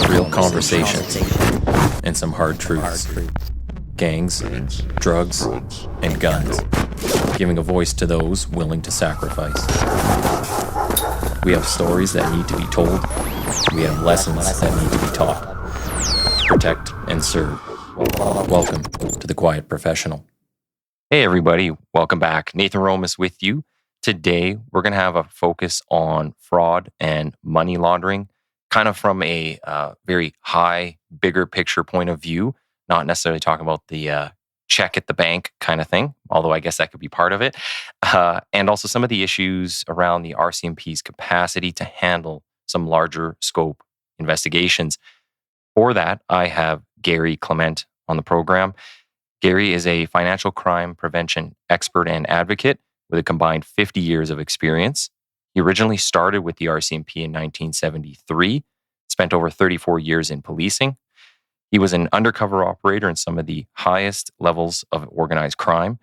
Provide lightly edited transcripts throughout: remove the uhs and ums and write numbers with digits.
real conversations, and some hard truths. Gangs, drugs, and guns. Giving a voice to those willing to sacrifice. We have stories that need to be told. We have lessons that need to be taught. Protect and serve. Welcome to The Quiet Professional. Hey everybody, welcome back. Nathan Romas with you. Today, we're going to have a focus on fraud and money laundering, kind of from a very high, bigger picture point of view, not necessarily talking about the check at the bank kind of thing, although I guess that could be part of it, and also some of the issues around the RCMP's capacity to handle some larger scope investigations. For that, I have Garry Clement on the program. Garry is a financial crime prevention expert and advocate with a combined 50 years of experience. He originally started with the RCMP in 1973, spent over 34 years in policing. He was an undercover operator in some of the highest levels of organized crime.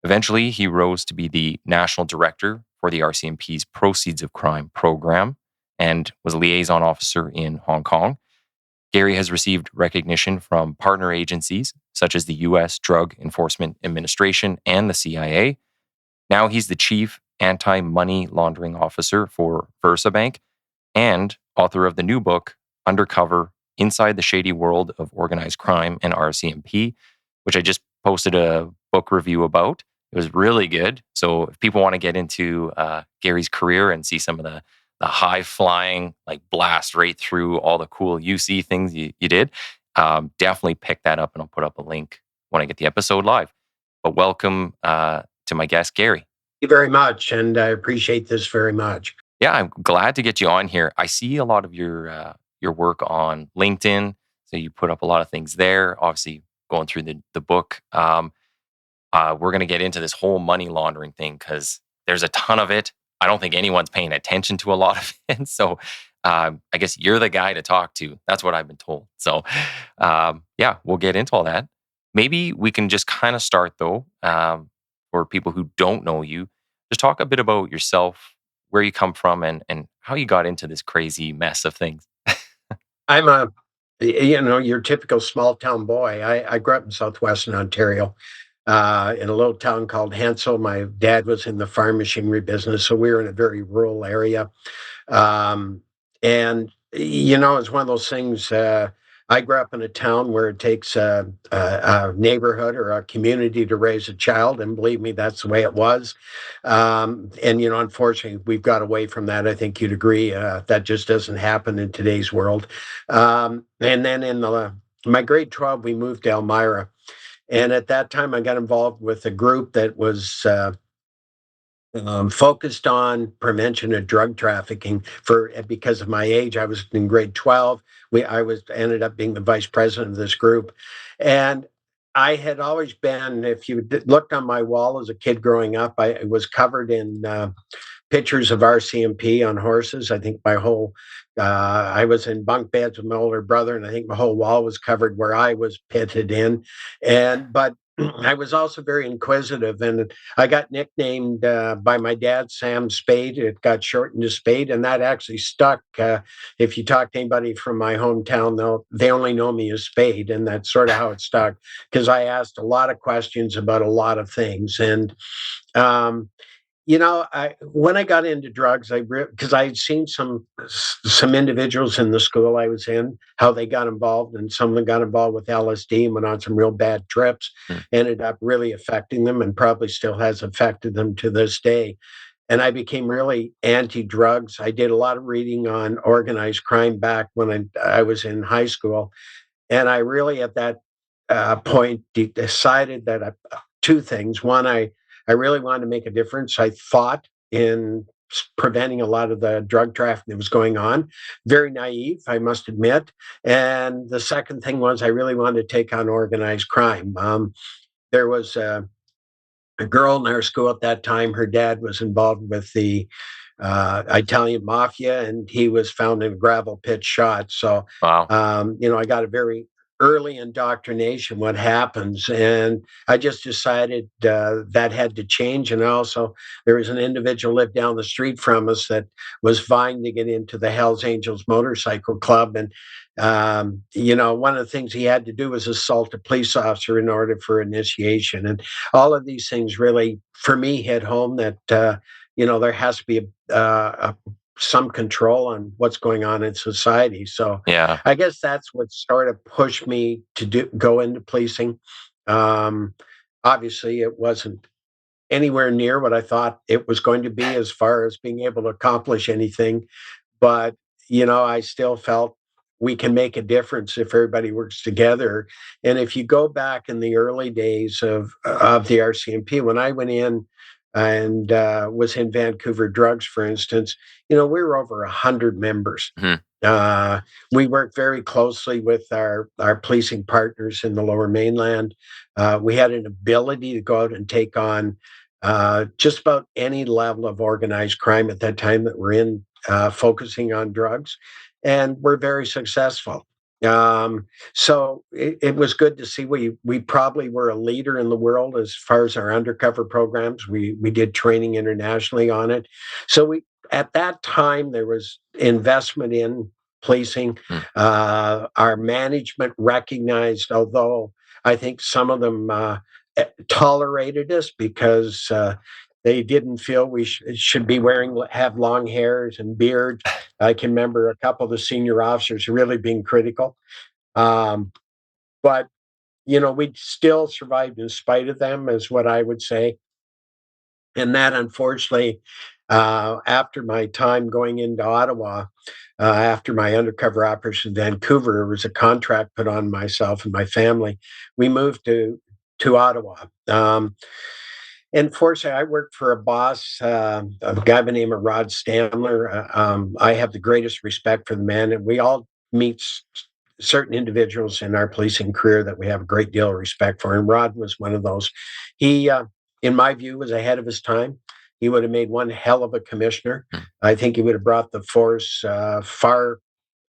Eventually, he rose to be the national director for the RCMP's Proceeds of Crime program and was a liaison officer in Hong Kong. Garry has received recognition from partner agencies such as the U.S. Drug Enforcement Administration and the CIA. Now he's the chief anti-money laundering officer for VersaBank and author of the new book, Undercover: Inside the Shady World of Organized Crime and RCMP, which I just posted a book review about. It was really good. So if people want to get into Garry's career and see some of the high-flying, like blast right through all the cool UC things you did, definitely pick that up, and I'll put up a link when I get the episode live. But welcome to my guest, Garry. Thank you very much, and I appreciate this very much. Yeah, I'm glad to get you on here. I see a lot of your work on LinkedIn, so you put up a lot of things there. Obviously, going through the book, we're going to get into this whole money laundering thing because there's a ton of it. I don't think anyone's paying attention to a lot of it. So I guess you're the guy to talk to. That's what I've been told. So yeah, we'll get into all that. Maybe we can just kind of start though, for people who don't know you, just talk a bit about yourself, where you come from, and how you got into this crazy mess of things. I'm your typical small town boy. I grew up in southwestern Ontario, in a little town called Hansel. My dad was in the farm machinery business, so we were in a very rural area. And it's one of those things. I grew up in a town where it takes a neighborhood or a community to raise a child, and believe me, that's the way it was. And unfortunately, we've got away from that. I think you'd agree that just doesn't happen in today's world. And then in my grade 12, we moved to Elmira. And at that time, I got involved with a group that was focused on prevention of drug trafficking. Because of my age, I was in grade 12. I ended up being the vice president of this group, and I had always been. If you looked on my wall as a kid growing up, I was covered in pictures of RCMP on horses. I think I was in bunk beds with my older brother, and I think my whole wall was covered where I was pitted in. But I was also very inquisitive, and I got nicknamed by my dad, Sam Spade. It got shortened to Spade, and that actually stuck. If you talk to anybody from my hometown, they only know me as Spade, and that's sort of how it stuck, because I asked a lot of questions about a lot of things. And when I got into drugs, because I had seen some individuals in the school I was in, how they got involved, and some of them got involved with LSD and went on some real bad trips, ended up really affecting them, and probably still has affected them to this day. And I became really anti-drugs. I did a lot of reading on organized crime back when I was in high school, and I really at that point decided that two things. One, I really wanted to make a difference. I fought in preventing a lot of the drug trafficking that was going on. Very naive, I must admit. And the second thing was I really wanted to take on organized crime. There was a girl in our school at that time. Her dad was involved with the Italian mafia, and he was found in a gravel pit shot. So, Wow. I got a very early indoctrination what happens, and I just decided that had to change. And also, there was an individual lived down the street from us that was vying to get into the Hells Angels motorcycle club, and one of the things he had to do was assault a police officer in order for initiation, and all of these things really, for me, hit home that there has to be some control on what's going on in society. So Yeah. I guess that's what sort of pushed me to go into policing. Um, Obviously, it wasn't anywhere near what I thought it was going to be as far as being able to accomplish anything. But, I still felt we can make a difference if everybody works together. And if you go back in the early days of the RCMP, when I went in and was in Vancouver Drugs, for instance, we were over 100 members. Mhm. We worked very closely with our policing partners in the Lower Mainland. We had an ability to go out and take on just about any level of organized crime at that time that we're in, focusing on drugs, and we're very successful. So it was good to see. We probably were a leader in the world as far as our undercover programs. We did training internationally on it. So we at that time there was investment in policing. Mm. Our management recognized, although I think some of them tolerated us because they didn't feel we should be have long hairs and beards. I can remember a couple of the senior officers really being critical, but we still survived in spite of them, is what I would say. And that, unfortunately, after my time going into Ottawa, after my undercover operation in Vancouver, there was a contract put on myself and my family. We moved to Ottawa. And fortunately, I worked for a boss, a guy by the name of Rod Stamler. I have the greatest respect for the man, and we all meet certain individuals in our policing career that we have a great deal of respect for. And Rod was one of those. He, in my view, was ahead of his time. He would have made one hell of a commissioner. Mm. I think he would have brought the force far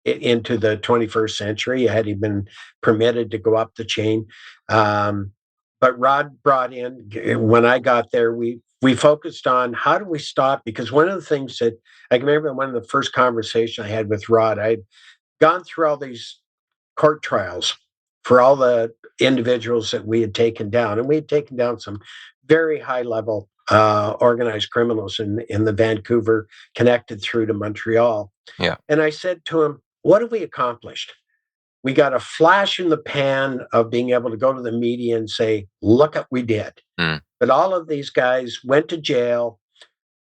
into the 21st century had he been permitted to go up the chain. But Rod brought in, when I got there, we focused on how do we stop, because one of the things that I can remember, one of the first conversations I had with Rod, I'd gone through all these court trials for all the individuals that we had taken down, and we had taken down some very high level organized criminals in the Vancouver, connected through to Montreal. Yeah. And I said to him, what have we accomplished? We got a flash in the pan of being able to go to the media and say, look what we did. Mm. But all of these guys went to jail,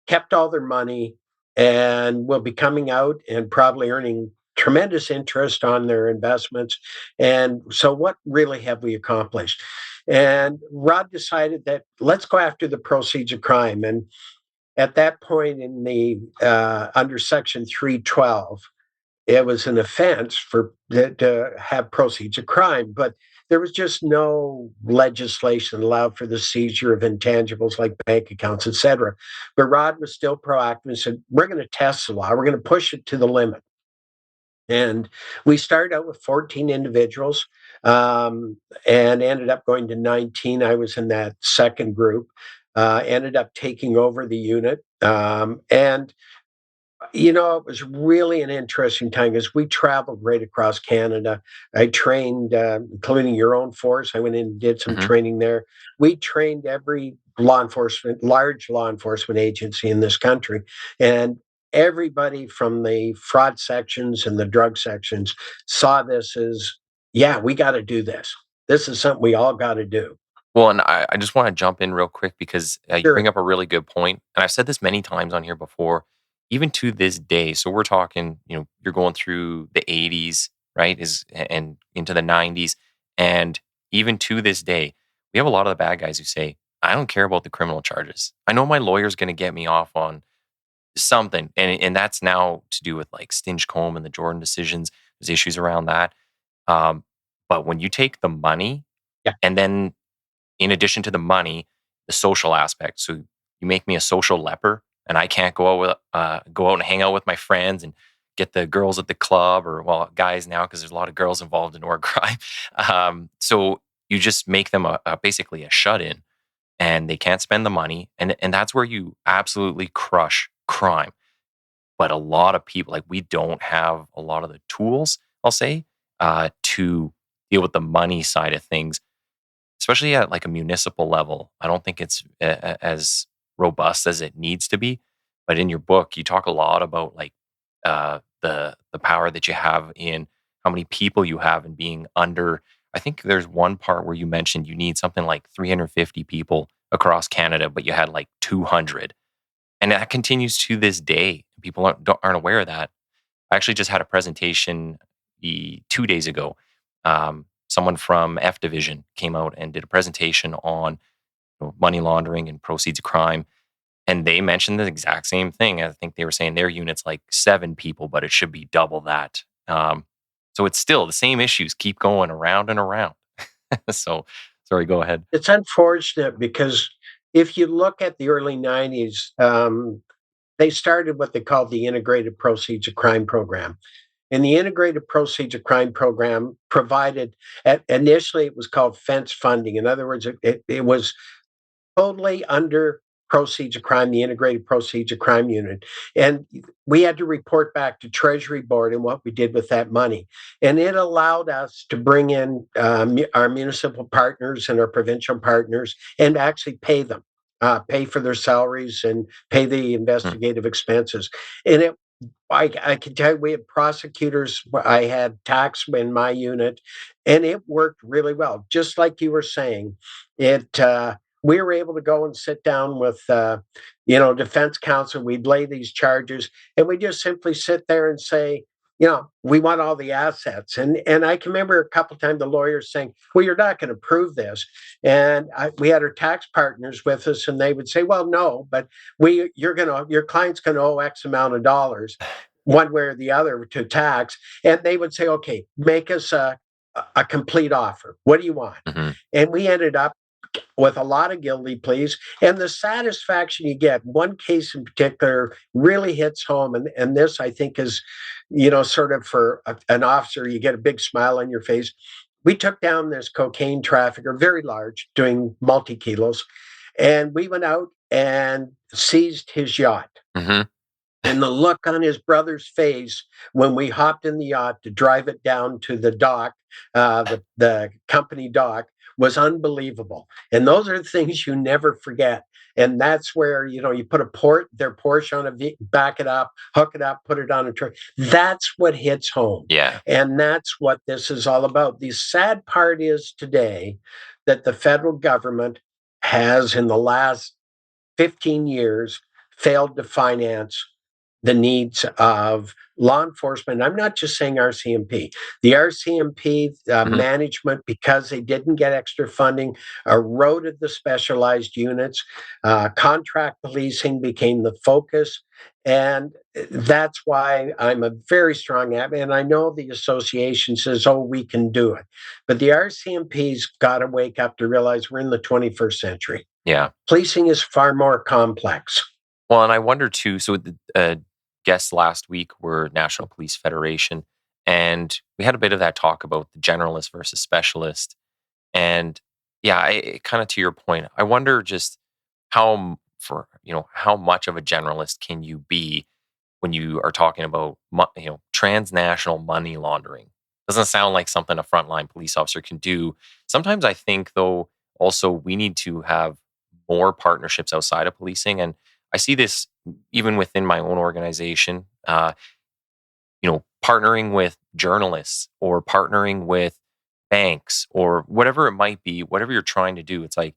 kept all their money, and will be coming out and probably earning tremendous interest on their investments. And so what really have we accomplished? And Rod decided that let's go after the proceeds of crime. And at that point in the under Section 312, it was an offense to have proceeds of crime, but there was just no legislation allowed for the seizure of intangibles like bank accounts, et cetera. But Rod was still proactive and said, we're going to test the law. We're going to push it to the limit. And we started out with 14 individuals and ended up going to 19. I was in that second group, ended up taking over the unit. And it was really an interesting time because we traveled right across Canada. I trained, including your own force. I went in and did some training there. We trained every large law enforcement agency in this country. And everybody from the fraud sections and the drug sections saw this as, yeah, we got to do this. This is something we all got to do. Well, and I just want to jump in real quick because you Sure. bring up a really good point. And I've said this many times on here before, even to this day. So we're talking, you're going through the 80s, right? And into the 90s. And even to this day, we have a lot of the bad guys who say, I don't care about the criminal charges. I know my lawyer's going to get me off on something. And that's now to do with like Stinchcombe and the Jordan decisions. There's issues around that. But when you take the money and then in addition to the money, the social aspect. So you make me a social leper, and I can't go out and hang out with my friends and get the girls at the club, or well, guys now, because there's a lot of girls involved in org crime. So you just make them basically a shut-in, and they can't spend the money, and that's where you absolutely crush crime. But a lot of people, like, we don't have a lot of the tools, I'll say, to deal with the money side of things, especially at like a municipal level. I don't think it's as robust as it needs to be. But in your book, you talk a lot about like the power that you have in how many people you have and being under. I think there's one part where you mentioned you need something like 350 people across Canada, but you had like 200, and that continues to this day. People aren't aware of that. I actually just had a presentation 2 days ago. Someone from F Division came out and did a presentation on money laundering and proceeds of crime. And they mentioned the exact same thing. I think they were saying their unit's like 7 people, but it should be double that. So it's still the same issues keep going around and around. So, sorry, go ahead. It's unfortunate because if you look at the early 90s, they started what they called the Integrated Proceeds of Crime Program. And the Integrated Proceeds of Crime Program provided, initially it was called fence funding. In other words, it was totally under proceeds of crime, the Integrated Proceeds of Crime Unit. And we had to report back to Treasury Board and what we did with that money. And it allowed us to bring in our municipal partners and our provincial partners and actually pay them. Pay for their salaries and pay the investigative expenses. And I can tell you, we had prosecutors. I had tax in my unit, and it worked really well. Just like you were saying, it. We were able to go and sit down with, defense counsel. We'd lay these charges, and we just simply sit there and say, we want all the assets. And I can remember a couple of times the lawyers saying, well, you're not going to prove this. And we had our tax partners with us, and they would say, well, no, but your client's going to owe X amount of dollars, one way or the other, to tax. And they would say, okay, make us a complete offer. What do you want? Mm-hmm. And we ended up with a lot of guilty pleas, and the satisfaction you get. One case in particular really hits home, and this, I think, is, sort of for an officer, you get a big smile on your face. We took down this cocaine trafficker, very large, doing multi-kilos, and we went out and seized his yacht. Mm-hmm. And the look on his brother's face when we hopped in the yacht to drive it down to the dock, the company dock, was unbelievable. And those are the things you never forget. And that's where, you put their Porsche on back it up, hook it up, put it on a truck. That's what hits home. Yeah. And that's what this is all about. The sad part is today that the federal government has, in the last 15 years, failed to finance the needs of law enforcement. I'm not just saying RCMP. The RCMP management, because they didn't get extra funding, eroded the specialized units. Contract policing became the focus. And that's why I'm a very strong advocate. And I know the association says, oh, we can do it. But the RCMP's got to wake up to realize we're in the 21st century. Yeah. Policing is far more complex. Well, and I wonder too, so the guests last week were National Police Federation, and we had a bit of that talk about the generalist versus specialist. And yeah, kind of to your point, I wonder just how much of a generalist can you be when you are talking about transnational money laundering? Doesn't sound like something a frontline police officer can do. Sometimes I think, though, also we need to have more partnerships outside of policing, and I see this even within my own organization. Partnering with journalists or partnering with banks or whatever it might be, whatever you're trying to do. It's like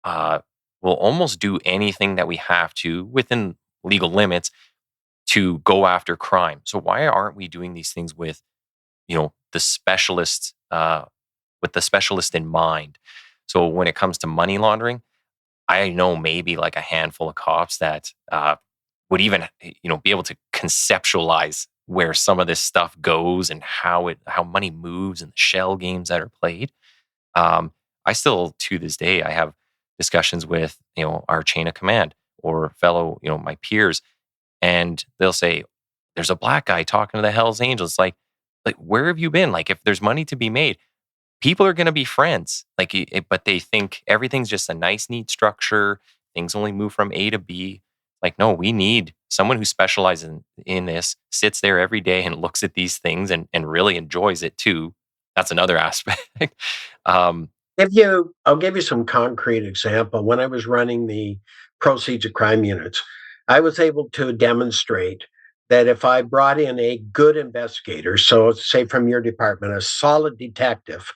we'll almost do anything that we have to within legal limits to go after crime. So why aren't we doing these things with, the specialists, with the specialist in mind? So when it comes to money laundering, I know maybe like a handful of cops that would even, be able to conceptualize where some of this stuff goes and how money moves and the shell games that are played. I still, to this day, I have discussions with, our chain of command or fellow, my peers, and they'll say, there's a black guy talking to the Hells Angels. Like where have you been? Like if there's money to be made, people are going to be friends. But they think everything's just a nice, neat structure. Things only move from A to B. Like, no, we need someone who specializes in this, sits there every day and looks at these things and really enjoys it too. That's another aspect. um, I'll give you some concrete example. When I was running the proceeds of crime units, I was able to demonstrate that if I brought in a good investigator, so say from your department, a solid detective,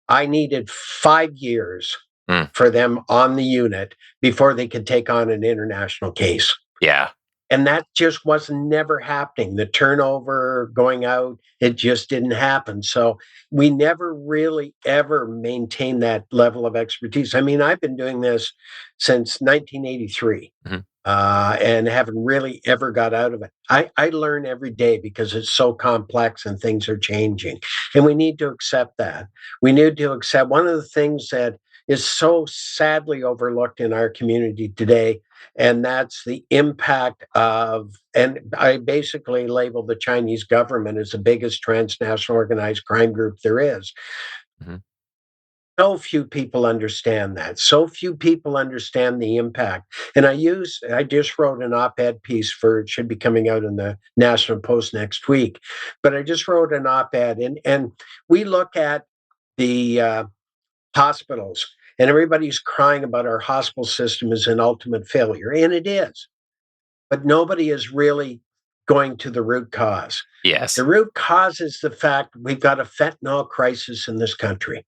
I needed 5 years mm, for them on the unit before they could take on an international case. yeah. And that just was never happening. The turnover going out, it just didn't happen. So we never really ever maintained that level of expertise. I mean, I've been doing this since 1983 Mhm. and haven't really ever got out of it. I learn every day because it's so complex and things are changing. And we need to accept that. We need to accept one of the things that is so sadly overlooked in our community today, and that's the impact of, and I basically label the Chinese government as the biggest transnational organized crime group there is. Mhm. So few people understand that. So few people understand the impact. And I just wrote an op-ed piece for, it should be coming out in the National Post next week. But I just wrote an op-ed, and we look at the hospitals, and everybody's crying about our hospital system as an ultimate failure, and it is. But nobody is really going to the root cause. The Yes. root cause is the fact we've got a fentanyl crisis in this country.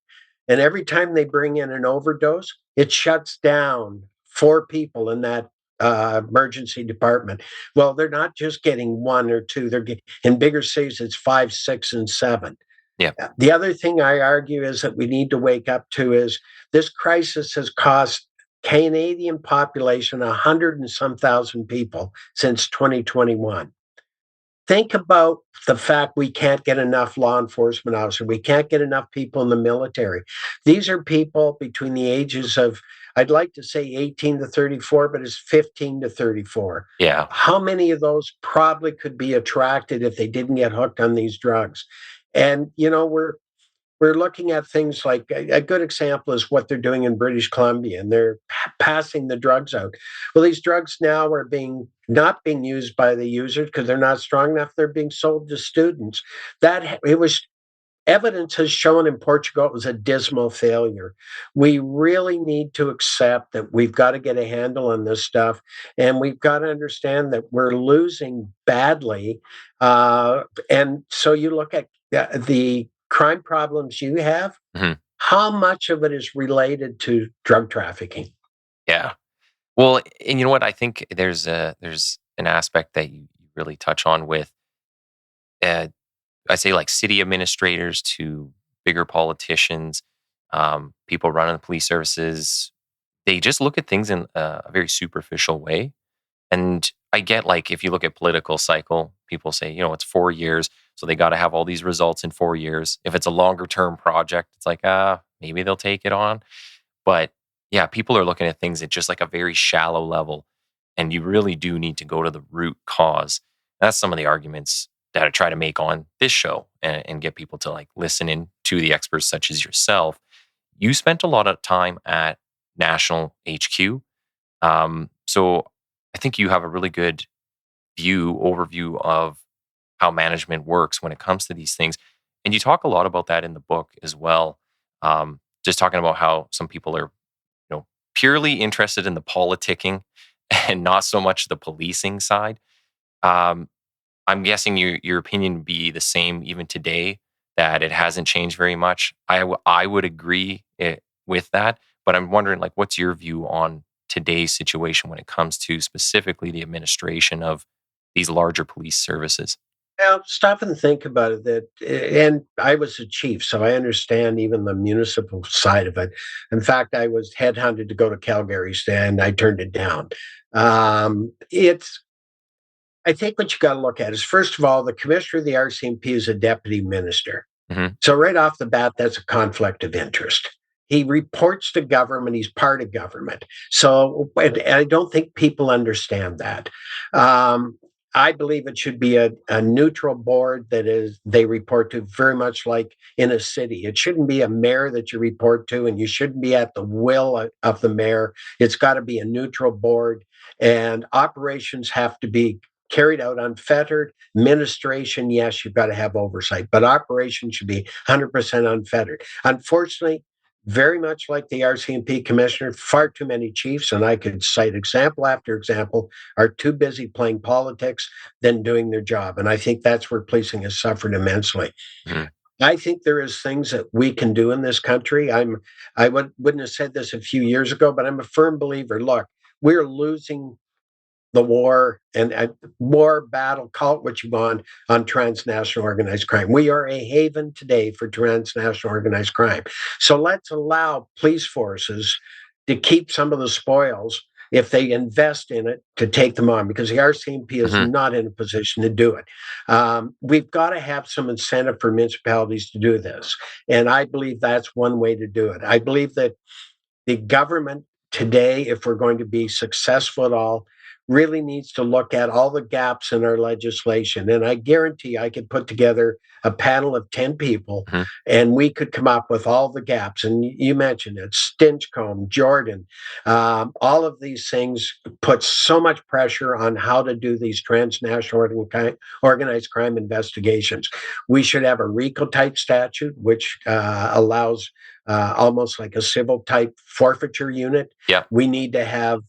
And every time they bring in an overdose, it shuts down 4 people in that emergency department. Well, they're not just getting 1 or 2, they're getting, in bigger cities, it's 5, 6, and 7. Yeah. The other thing I argue is that we need to wake up to is this crisis has cost Canadian population 100 and some thousand people since 2021. Think about the fact we can't get enough law enforcement officers. We can't get enough people in the military. These are people between the ages of, I'd like to say 18 to 34, but it's 15 to 34. Yeah. How many of those probably could be attracted if they didn't get hooked on these drugs? And, we're looking at things like a good example is what they're doing in British Columbia, and they're passing the drugs out. Well, these drugs now are being not being used by the users because they're not strong enough. They're being sold to students. That it was evidence has shown in Portugal it was a dismal failure. We really need to accept that we've got to get a handle on this stuff, and we've got to understand that we're losing badly. And so you look at the crime problems you have. Mhm. How much of it is related to drug trafficking? Yeah. Well, and you know what? I think there's an aspect that you really touch on with, uh, I say like city administrators to bigger politicians, people running the police services. They just look at things in a very superficial way. And I get like if you look at political cycle, people say, it's 4 years, so they got to have all these results in 4 years. If it's a longer term project, it's like maybe they'll take it on. But yeah, people are looking at things at just like a very shallow level. And you really do need to go to the root cause. That's some of the arguments that I try to make on this show and get people to like listen in to the experts such as yourself. You spent a lot of time at National HQ. So I think you have a really good overview of how management works when it comes to these things. And you talk a lot about that in the book as well. Just talking about how some people are purely interested in the politicking and not so much the policing side. Um, I'm guessing your opinion would be the same even today, that it hasn't changed very much. I would agree with that, but I'm wondering like what's your view on today's situation when it comes to specifically the administration of these larger police services? Now, stop and think about it. And I was a chief, so I understand even the municipal side of it. In fact, I was headhunted to go to Calgary, and I turned it down. It's I think what you got to look at is, first of all, the commissioner of the RCMP is a deputy minister. Hmm. So right off the bat, that's a conflict of interest. He reports to government. He's part of government. So and I don't think people understand that. Um, I believe it should be a neutral board that is they report to, very much like in a city. It shouldn't be a mayor that you report to, and you shouldn't be at the will of the mayor. It's got to be a neutral board, and operations have to be carried out unfettered. Administration, yes, you've got to have oversight, but operations should be 100% unfettered. Unfortunately, very much like the RCMP commissioner, far too many chiefs, and I could cite example after example, are too busy playing politics than doing their job. And I think that's where policing has suffered immensely. Mhm. I think there is things that we can do in this country. Wouldn't have said this a few years ago, but I'm a firm believer. Look, we're losing the war and war battle, call it what you want, on transnational organized crime. We are a haven today for transnational organized crime. So let's allow police forces to keep some of the spoils if they invest in it to take them on, because the RCMP is Mhm. not in a position to do it. We've got to have some incentive for municipalities to do this. And I believe that's one way to do it. I believe that the government today, if we're going to be successful at all, really needs to look at all the gaps in our legislation. And I guarantee I could put together a panel of 10 people Mhm. and we could come up with all the gaps. And you mentioned it, Stinchcombe, Jordan, all of these things put so much pressure on how to do these transnational organized crime investigations. We should have a RICO type statute, which allows almost like a civil type forfeiture unit. Yeah. We need to have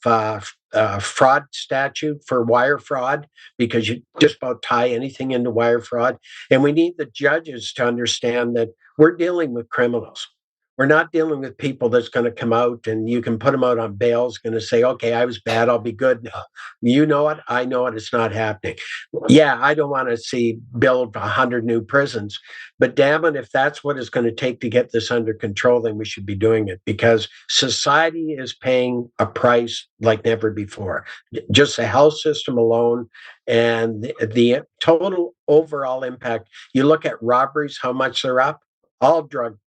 fraud statute for wire fraud, because you just about tie anything into wire fraud. And we need the judges to understand that we're dealing with criminals. We're not dealing with people that's going to come out and you can put them out on bail, is going to say, okay, I was bad, I'll be good now. You know it, I know it, it's not happening. Yeah, I don't want to see build 100 new prisons, but damn it, if that's what it's going to take to get this under control, then we should be doing it, because society is paying a price like never before. Just the health system alone and the total overall impact. You look at robberies, how much they're up, all drug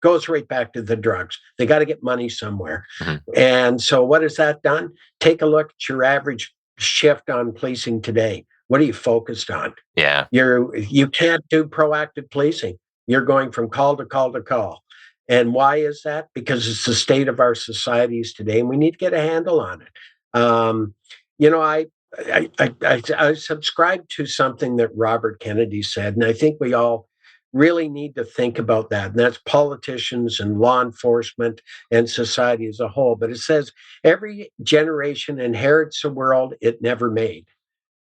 goes right back to the drugs. They got to get money somewhere. Mhm. And so what has that done? Take a look at your average shift on policing today. What are you focused on? Yeah. You can't do proactive policing. You're going from call to call to call. And why is that? Because it's the state of our societies today, and we need to get a handle on it. You know, I subscribe to something that Robert Kennedy said, and I think we all really need to think about that. And that's politicians and law enforcement and society as a whole. But it says every generation inherits a world it never made.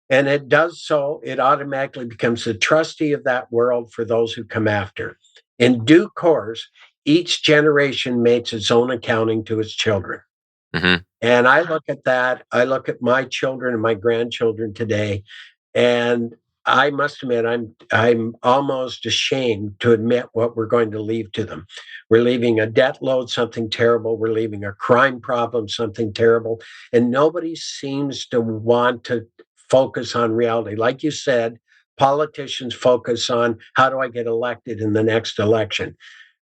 And it does so, it automatically becomes the trustee of that world for those who come after. In due course, each generation makes its own accounting to its children. Mhm. And I look at that, I look at my children and my grandchildren today, and I must admit, I'm almost ashamed to admit what we're going to leave to them. We're leaving a debt load, something terrible. We're leaving a crime problem, something terrible. And nobody seems to want to focus on reality. Like you said, politicians focus on how do I get elected in the next election?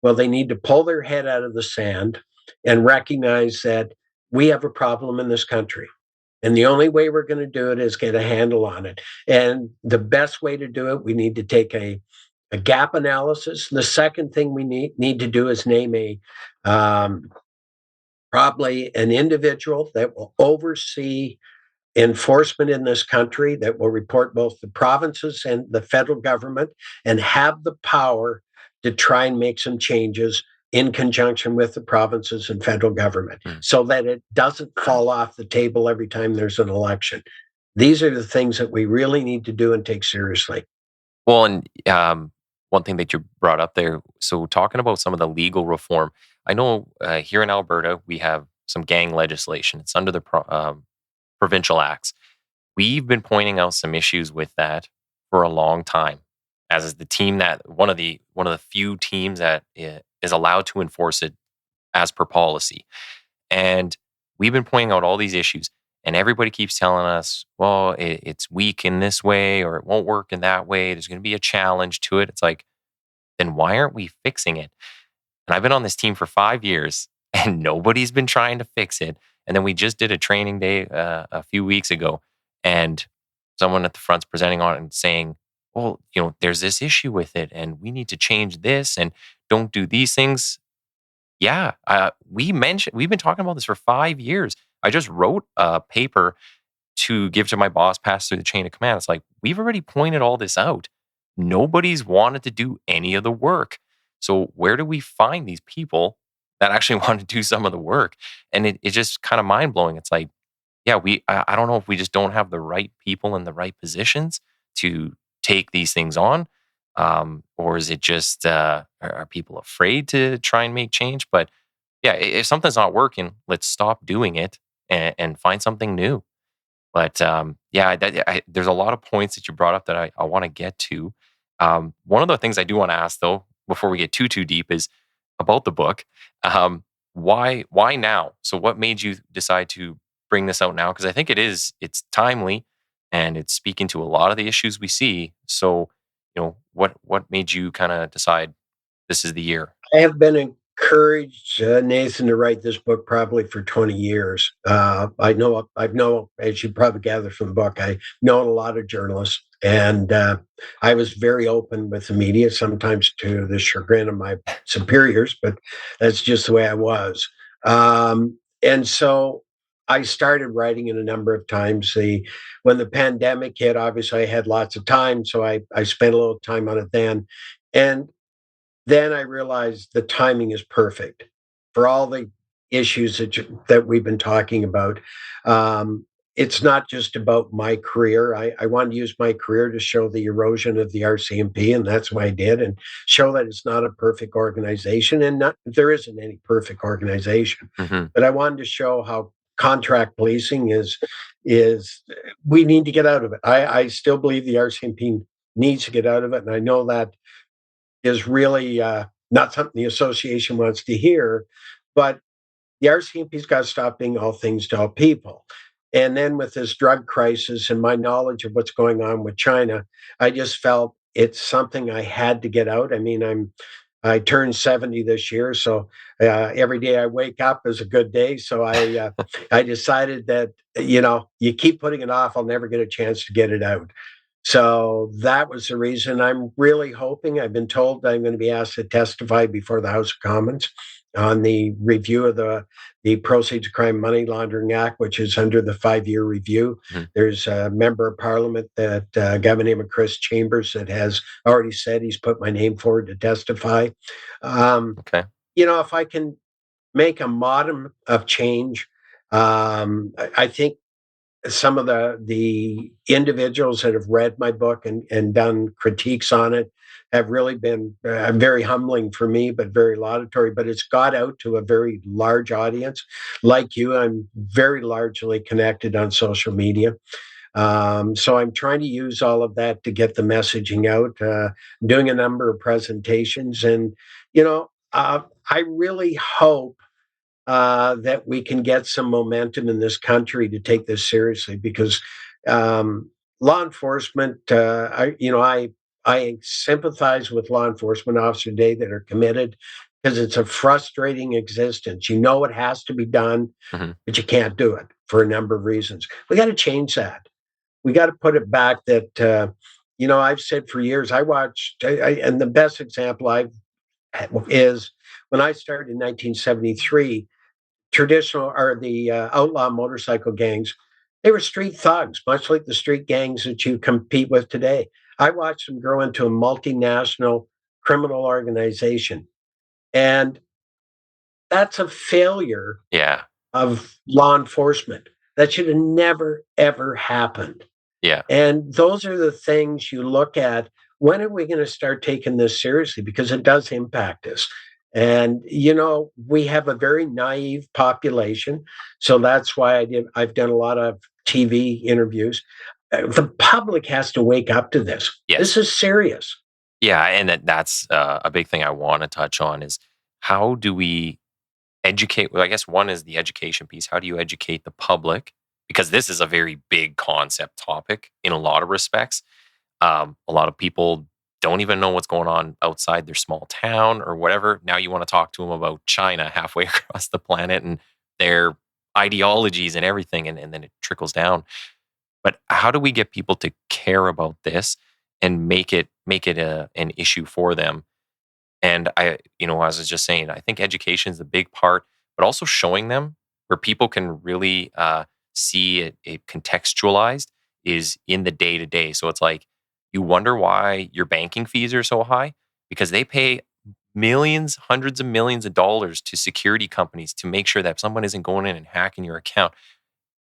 Well, they need to pull their head out of the sand and recognize that we have a problem in this country. And the only way we're going to do it is get a handle on it. And the best way to do it, we need to take a gap analysis. The second thing we need to do is name um, probably an individual that will oversee enforcement in this country, that will report both the provinces and the federal government, and have the power to try and make some changes in conjunction with the provinces and federal government, Mm. so that it doesn't fall off the table every time there's an election. These are the things that we really need to do and take seriously. Well, and one thing that you brought up there, so talking about some of the legal reform, I know here in Alberta, we have some gang legislation. It's under the provincial acts. We've been pointing out some issues with that for a long time, as is the team that one of the few teams that is allowed to enforce it as per policy. And we've been pointing out all these issues, and everybody keeps telling us, well, it's weak in this way, or it won't work in that way. There's going to be a challenge to it. It's like, then why aren't we fixing it? And I've been on this team for 5 years, and nobody's been trying to fix it. And then we just did a training day a few weeks ago, and someone at the front's presenting on it and saying, well, there's this issue with it and we need to change this and don't do these things. Yeah, we've been talking about this for 5 years. I just wrote a paper to give to my boss, pass through the chain of command. It's like, we've already pointed all this out. Nobody's wanted to do any of the work. So where do we find these people that actually want to do some of the work? And it's just kind of mind blowing. It's like, yeah, I don't know if we just don't have the right people in the right positions to take these things on. Or is it just, are people afraid to try and make change? But yeah, if something's not working, let's stop doing it and find something new. But yeah, there's a lot of points that you brought up that I want to get to. One of the things I do want to ask, though, before we get too deep, is about the book. Why now? So, what made you decide to bring this out now? Because I think it's timely, and it's speaking to a lot of the issues we see. So, what made you kind of decide this is the year? I have been encouraged, Nathan, to write this book probably for 20 years. I've known, as you probably gather from the book, I know a lot of journalists, and I was very open with the media, sometimes to the chagrin of my superiors, but that's just the way I was. And so I started writing it a number of times. When the pandemic hit, obviously I had lots of time, so I spent a little time on it then. And then I realized the timing is perfect for all the issues that we've been talking about. It's not just about my career. I wanted to use my career to show the erosion of the RCMP, and that's what I did, and show that it's not a perfect organization, and there isn't any perfect organization. Hmm. But I wanted to show how contract policing is we need to get out of it. I still believe the RCMP needs to get out of it, and I know that is really not something the association wants to hear, but the RCMP's got to stop being all things to all people. And then with this drug crisis and my knowledge of what's going on with China, I just felt it's something I had to get out. I mean, I turned 70 this year, so every day I wake up is a good day. So I decided that you keep putting it off, I'll never get a chance to get it out. So that was the reason. I'm really hoping. I've been told that I'm going to be asked to testify before the House of Commons on the review of the Proceeds of Crime Money Laundering Act, which is under the 5-year review. Hmm. There's a member of Parliament, that a guy by the name of Chris Chambers, that has already said he's put my name forward to testify. Okay. If I can make a modicum of change, I think some of the individuals that have read my book and done critiques on it have really been very humbling for me, but very laudatory. But it's got out to a very large audience. Like you, I'm very largely connected on social media. So I'm trying to use all of that to get the messaging out, doing a number of presentations. And, I really hope that we can get some momentum in this country to take this seriously, because law enforcement, I sympathize with law enforcement officers today that are committed, because it's a frustrating existence. You know it has to be done, Hmm. but you can't do it for a number of reasons. We got to change that. We got to put it back that, I've said for years, and the best example I've is when I started in 1973, traditional or the outlaw motorcycle gangs, they were street thugs, much like the street gangs that you compete with today. I watched them grow into a multinational criminal organization. And that's a failure Yeah. of law enforcement. That should have never, ever happened. Yeah. And those are the things you look at. When are we going to start taking this seriously? Because it does impact us. And we have a very naive population, so that's why I've done a lot of TV interviews. The public has to wake up to this. Yes. This is serious. Yeah, and that's a big thing I want to touch on is how do we educate? Well, I guess one is the education piece. How do you educate the public? Because this is a very big concept topic in a lot of respects. A lot of people don't even know what's going on outside their small town or whatever. Now you want to talk to them about China halfway across the planet and their ideologies and everything, and then it trickles down. But how do we get people to care about this and make it an issue for them? And as I was just saying, I think education is a big part, but also showing them where people can really see it contextualized is in the day to day. So it's like you wonder why your banking fees are so high because they pay millions, hundreds of millions of dollars to security companies to make sure that someone isn't going in and hacking your account.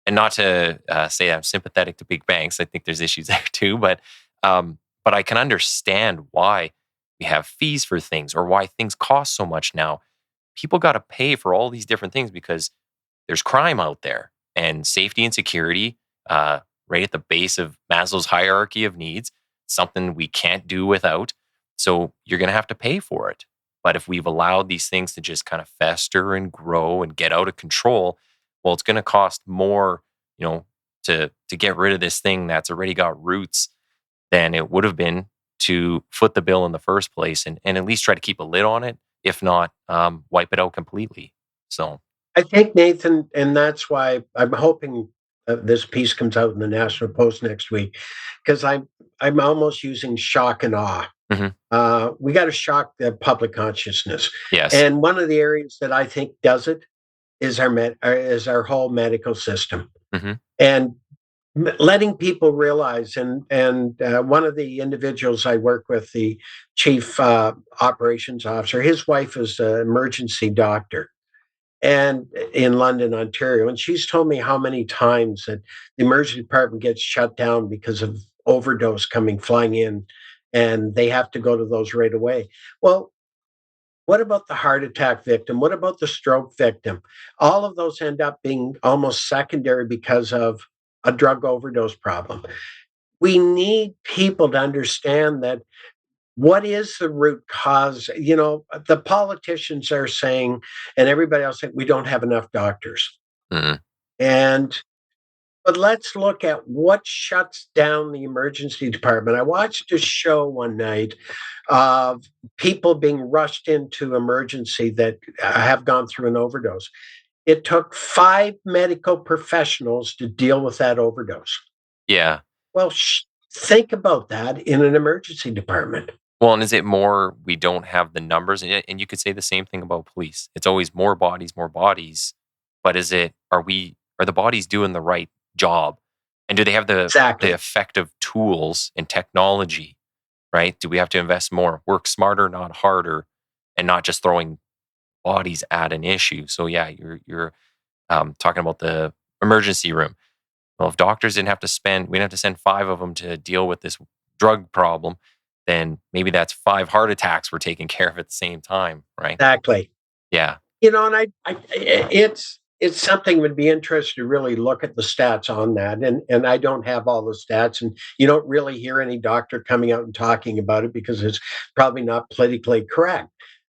And not to say I'm sympathetic to big banks. I think there's issues there too, but I can understand why we have fees for things or why things cost so much now. People got to pay for all these different things because there's crime out there, and safety and security, right at the base of Maslow's hierarchy of needs, something we can't do without. So you're going to have to pay for it. But if we've allowed these things to just kind of fester and grow and get out of control, well, it's going to cost more, to get rid of this thing that's already got roots than it would have been to foot the bill in the first place and at least try to keep a lid on it, if not wipe it out completely. So, I think, Nathan, and that's why I'm hoping this piece comes out in the National Post next week, because I'm almost using shock and awe. mhm, We got to shock the public consciousness, yes. and one of the areas that I think does it is our whole medical system, Hmm. and letting people realize. And one of the individuals I work with, the chief operations officer, his wife is an emergency doctor and in London, Ontario. And she's told me how many times that the emergency department gets shut down because of overdose coming flying in, and they have to go to those right away. Well, what about the heart attack victim? What about the stroke victim? All of those end up being almost secondary because of a drug overdose problem. We need people to understand that what is the root cause? The politicians are saying, and everybody else saying, we don't have enough doctors. Hmm. And but let's look at what shuts down the emergency department. I watched a show one night of people being rushed into emergency that have gone through an overdose. It took 5 medical professionals to deal with that overdose. Yeah. Well, think about that in an emergency department. Well, and is it more we don't have the numbers? And you could say the same thing about police. It's always more bodies, more bodies. But are the bodies doing the right job? And do they have the Exactly. effective tools and technology, right? Do we have to invest more, work smarter, not harder, and not just throwing bodies at an issue? So yeah, you're talking about the emergency room. Well, if doctors didn't have to we didn't have to send 5 of them to deal with this drug problem, then maybe that's 5 heart attacks we're taking care of at the same time, right? Exactly. Yeah. And it's something would be interesting to really look at the stats on that. And I don't have all the stats, and you don't really hear any doctor coming out and talking about it because it's probably not politically correct.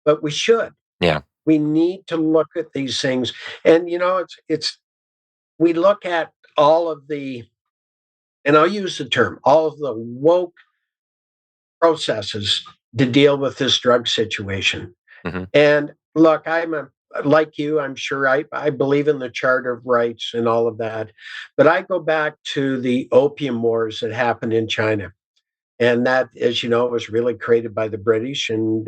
But we should. Yeah. We need to look at these things. And it's we look at all of the, and I'll use the term, all of the woke processes to deal with this drug situation. Hmm. And look, like you, I'm sure I believe in the Charter of Rights and all of that. But I go back to the opium wars that happened in China. And that, as you know, was really created by the British. And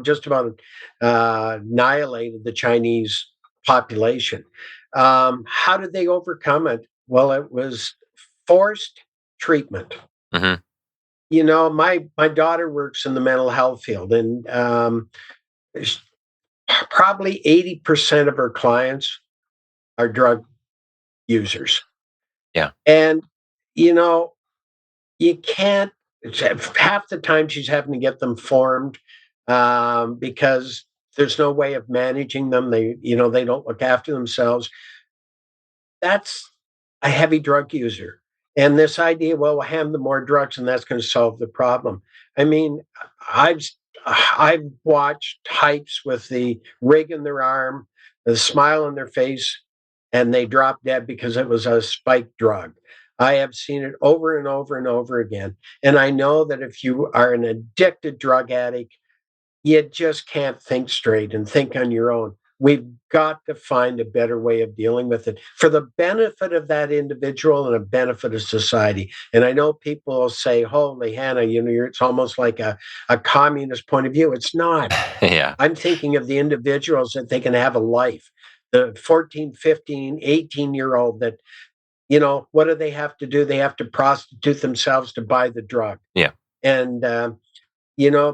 just about annihilated the Chinese population. How did they overcome it? Well, it was forced treatment. Hmm. My daughter works in the mental health field, and probably 80% of her clients are drug users. Yeah. And, you know, you can't, half the time she's having to get them formed because there's no way of managing them. They don't look after themselves. That's a heavy drug user. And this idea, well, we'll hand them more drugs and that's going to solve the problem. I mean, I've I've watched hypes with the rig in their arm, the smile on their face, and they drop dead because it was a spike drug. I have seen it over and over and over again. And I know that if you are an addicted drug addict, you just can't think straight and think on your own. we've got to find a better way of dealing with it for the benefit of that individual and the benefit of society. And I know people will say, "Holy Hannah, it's almost like a communist point of view." It's not. Yeah. I'm thinking of the individuals that they can have a life. The 14, 15, 18-year-old that, what do they have to do? They have to prostitute themselves to buy the drug. Yeah. And,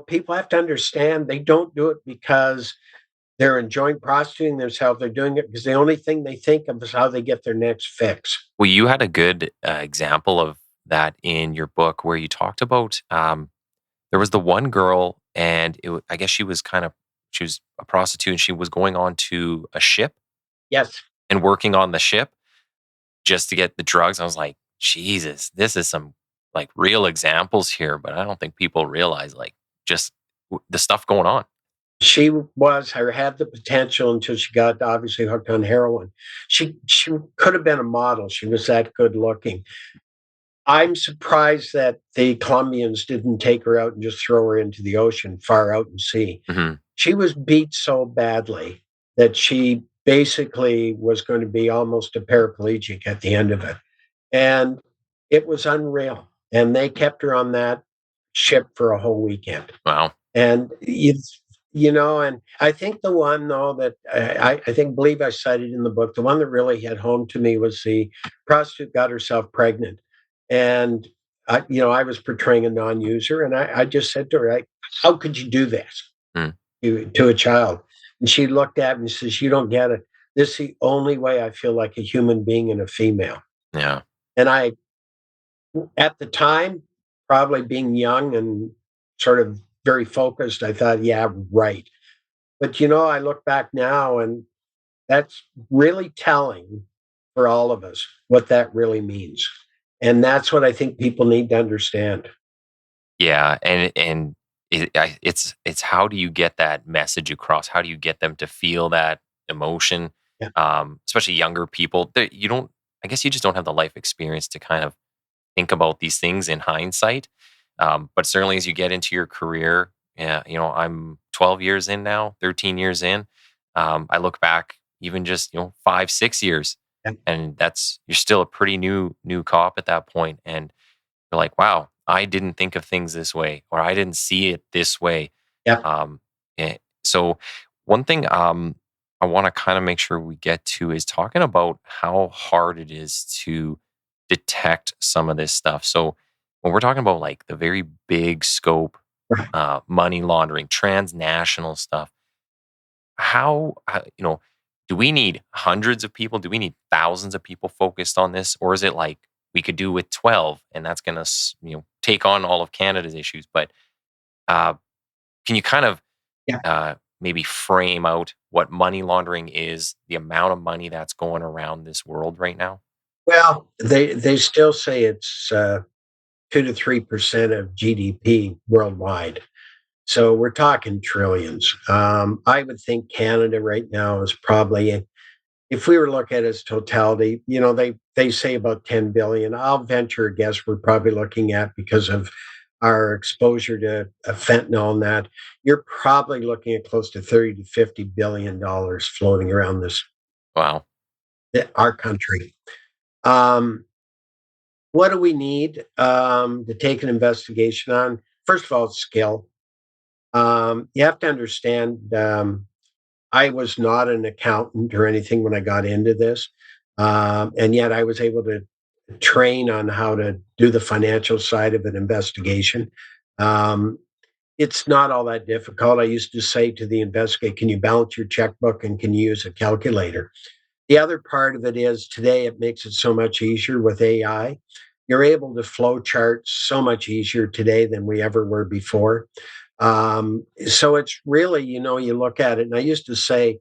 people have to understand they don't do it because they're enjoying prostituting themselves. They're doing it because the only thing they think of is how they get their next fix. Well, you had a good example of that in your book where you talked about there was the one girl, and I guess she was a prostitute, and she was going on to a ship Yes. and working on the ship just to get the drugs. I was like, Jesus, this is some like real examples here, but I don't think people realize like just the stuff going on. She was or had the potential until she got obviously hooked on heroin. She could have been a model. She was that good looking. I'm surprised that the Colombians didn't take her out and just throw her into the ocean far out in sea. Hmm. She was beat so badly that she basically was going to be almost a paraplegic at the end of it. And it was unreal. And they kept her on that ship for a whole weekend. Wow. And and I think the one though that I think believe I cited in the book, the one that really hit home to me was the prostitute got herself pregnant, and I was portraying a non-user, and I just said to her, "How could you do this Mm. to a child?" And she looked at me and says, "You don't get it. This is the only way I feel like a human being and a female." Yeah. And at the time, probably being young and sort of very focused, I thought, yeah, right. But I look back now and that's really telling for all of us what that really means. And that's what I think people need to understand. Yeah, and it's how do you get that message across? How do you get them to feel that emotion? Yeah. Especially younger people. You don't. I guess you just don't have the life experience to kind of think about these things in hindsight. But certainly, as you get into your career, yeah, I'm 12 years in now, 13 years in. I look back even just 5, 6 years, Yeah. and you're still a pretty new cop at that point, and you're like, wow, I didn't think of things this way, or I didn't see it this way. Yeah. Um, so one thing I want to kind of make sure we get to is talking about how hard it is to detect some of this stuff. So when we're talking about like the very big scope, Right. money laundering, transnational stuff, how do we need hundreds of people? Do we need thousands of people focused on this? Or is it like we could do with 12 and that's going to, take on all of Canada's issues? But uh, can you kind of Yeah. maybe frame out what money laundering is, the amount of money that's going around this world right now? Well, they still say it's 2 to 3% of GDP worldwide. So we're talking trillions. I would think Canada right now is probably, if we were looking at its totality, they say about 10 billion. I'll venture a guess we're probably looking at, because of our exposure to fentanyl and that, you're probably looking at close to 30 to 50 billion dollars floating around Wow. our country. Um, what do we need to take an investigation on? First of all, it's skill. You have to understand, I was not an accountant or anything when I got into this. And yet I was able to train on how to do the financial side of an investigation. Um, it's not all that difficult. I used to say to the investigator, can you balance your checkbook and can you use a calculator? The other part of it is today it makes it so much easier with AI. You're able to flow chart so much easier today than we ever were before. So it's really, you look at it, and I used to say,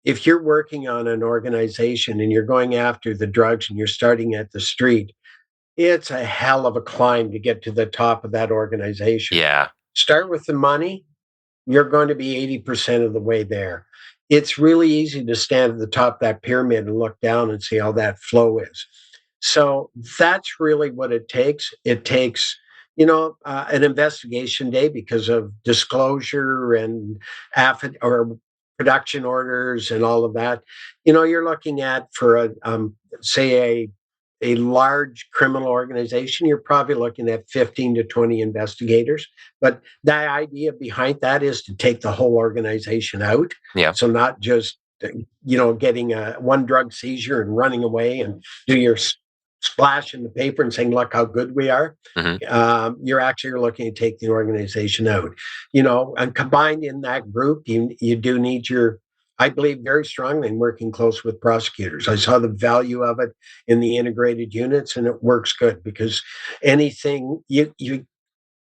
if you're working on an organization and you're going after the drugs and you're starting at the street, it's a hell of a climb to get to the top of that organization. Yeah. Start with the money, you're going to be 80% of the way there. It's really easy to stand at the top of that pyramid and look down and see how that flow is. So that's really what it takes. It takes, an investigation day because of disclosure and or production orders and all of that. You're looking at for say a large criminal organization, you're probably looking at 15 to 20 investigators. But the idea behind that is to take the whole organization out. Yeah. So not just getting one drug seizure and running away and do your splash in the paper and saying, look how good we are. You're actually looking to take the organization out. And combined in that group, you do need I believe very strongly in working close with prosecutors. I saw the value of it in the integrated units, and it works good because anything you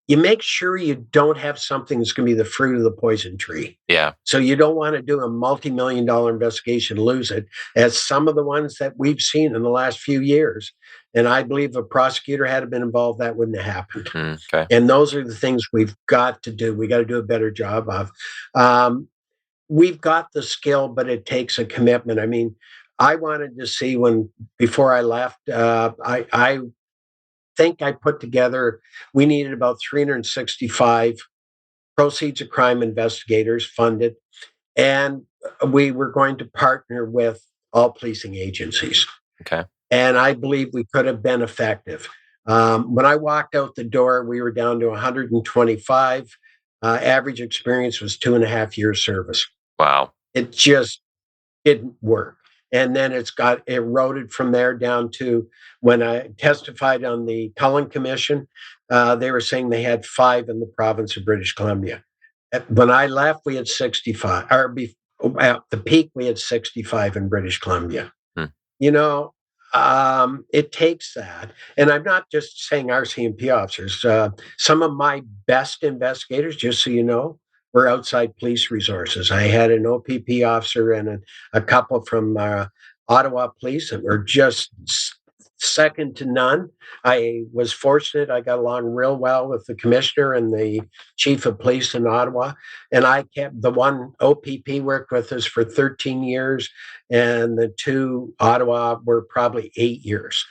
make sure you don't have something that's going to be the fruit of the poison tree. Yeah. So you don't want to do a multi-million-dollar investigation, lose it, as some of the ones that we've seen in the last few years. And I believe if a prosecutor had been involved, that wouldn't have happened. Okay. And those are the things we've got to do. We got to do a better job of. We've got the skill, but it takes a commitment. I mean, I wanted to see before I left, I think I put together, we needed about 365 proceeds of crime investigators funded, and we were going to partner with all policing agencies. Okay. And I believe we could have been effective. When I walked out the door, we were down to 125. Average experience was 2.5 years service. Wow. It just didn't work. And then it's got eroded from there down to when I testified on the Cullen Commission, they were saying they had 5 in the province of British Columbia. When I left, we had 65, or at the peak, we had 65 in British Columbia. It takes that. And I'm not just saying RCMP officers. Some of my best investigators, just so you know, were outside police resources. I had an OPP officer and a couple from Ottawa Police that were just second to none. I was fortunate. I got along real well with the commissioner and the chief of police in Ottawa. And I kept the one OPP worked with us for 13 years, and the 2 Ottawa were probably 8 years.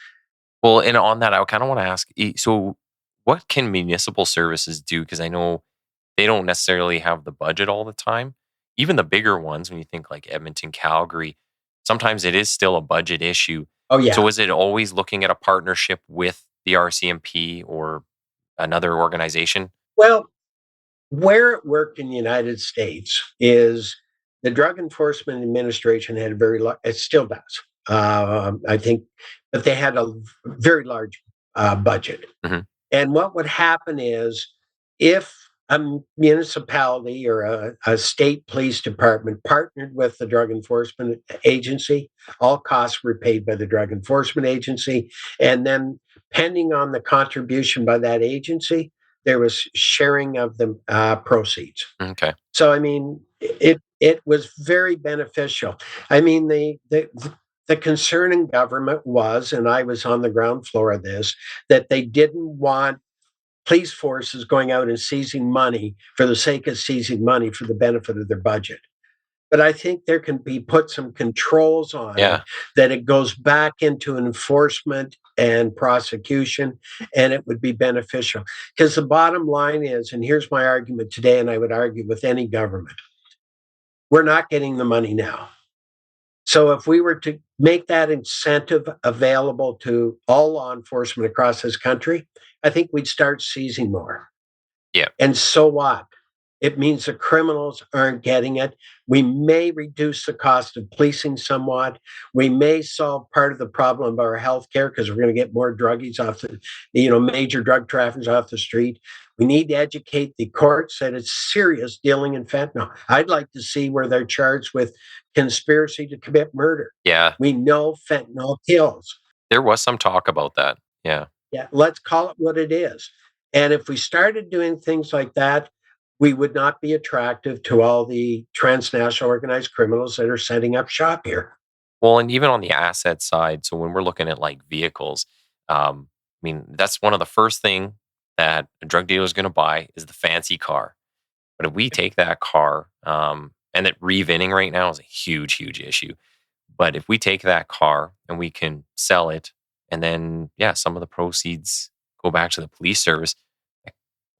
Well, and on that, I kind of want to ask, so what can municipal services do? Because I know they don't necessarily have the budget all the time. Even the bigger ones, when you think like Edmonton, Calgary, sometimes it is still a budget issue. Oh, yeah. So is it always looking at a partnership with the RCMP or another organization? Well, where it worked in the United States is the Drug Enforcement Administration had a it still does, I think, but they had a very large budget. Mm-hmm. And what would happen is if a municipality or a state police department partnered with the Drug Enforcement Agency, all costs were paid by the Drug Enforcement Agency. And then, pending on the contribution by that agency, there was sharing of the proceeds. Okay. So, I mean, it was very beneficial. I mean, the concern in government was, and I was on the ground floor of this, that they didn't want police forces going out and seizing money for the sake of seizing money for the benefit of their budget. But I think there can be put some controls on it, that it goes back into enforcement and prosecution, and it would be beneficial. Because the bottom line is, and here's my argument today, and I would argue with any government, we're not getting the money now. So if we were to make that incentive available to all law enforcement across this country, I think we'd start seizing more. Yeah. And so what? It means the criminals aren't getting it. We may reduce the cost of policing somewhat. We may solve part of the problem of our healthcare because we're going to get more druggies off major drug traffickers off the street. We need to educate the courts that it's serious dealing in fentanyl. I'd like to see where they're charged with conspiracy to commit murder. Yeah. We know fentanyl kills. There was some talk about that. Yeah. Yeah. Let's call it what it is. And if we started doing things like that, we would not be attractive to all the transnational organized criminals that are setting up shop here. Well, and even on the asset side, so when we're looking at like vehicles, I mean, that's one of the first thing that a drug dealer is going to buy is the fancy car. But if we take that car, and that revinning right now is a huge, huge issue. But if we take that car and we can sell it, and then, some of the proceeds go back to the police service,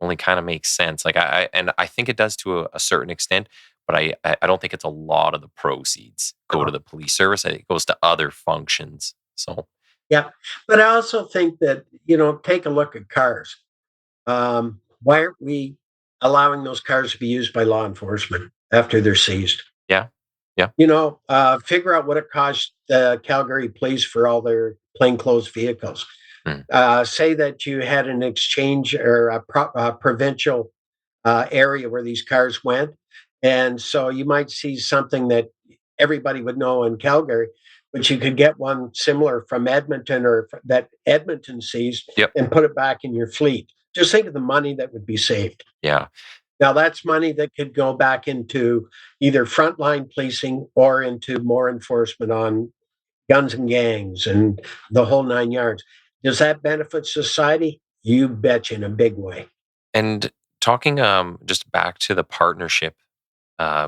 only kind of makes sense. Like I think it does to a certain extent, but I don't think it's a lot of the proceeds go to the police service. I think it goes to other functions. So Yeah. But I also think that, take a look at cars. Why aren't we allowing those cars to be used by law enforcement after they're seized? yeah, yeah, Figure out what it costs Calgary police for all their plainclothes vehicles. mm, Say that you had an exchange or a provincial area where these cars went. And so you might see something that everybody would know in Calgary, but you could get one similar from Edmonton or that Edmonton sees yep, and put it back in your fleet. Just think of the money that would be saved. yeah. Now, that's money that could go back into either frontline policing or into more enforcement on guns and gangs and the whole 9 yards. Does that benefit society? You bet you in a big way. And talking just back to the partnership